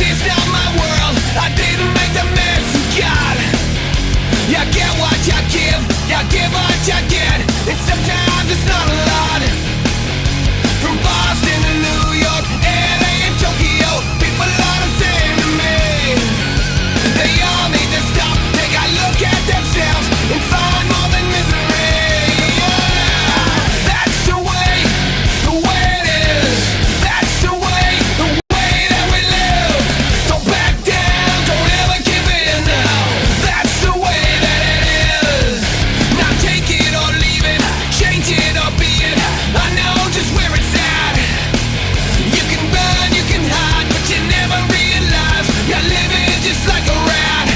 is not my world. I didn't make the mess of God. You get what you give, you give what you get, and sometimes it's not a lot. From Boston to New York, LA and Tokyo, people are the same to me. They all need to stop, take a look at themselves, and find more than misery. That's the way it is. That's the way that we live. Don't back down, don't ever give in now. That's the way that it is. Now take it or leave it, change it or be it. I know just where it's at. You can run, you can hide, but you never realize you're living just like a rat.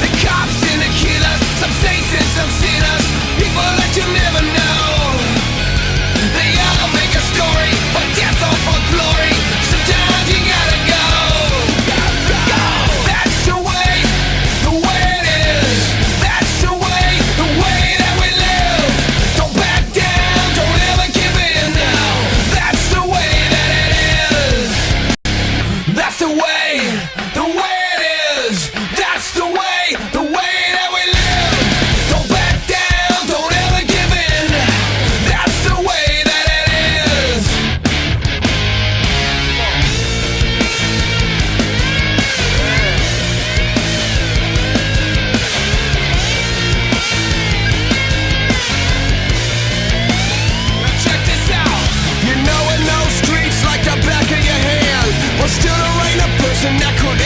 The cops and the killers, some saints and some sinners, people that you never know. They all make a story, for death or for glory. Sometimes you gotta go. That's the way it is. That's the way that we live. Don't back down, don't ever give in now. That's the way that it is. That's the way it is. That's the way that we live. Don't back down, don't ever give in. That's the way that it is. Now check this out. You know in those streets like the back of your hand. Well, still there ain't a person that could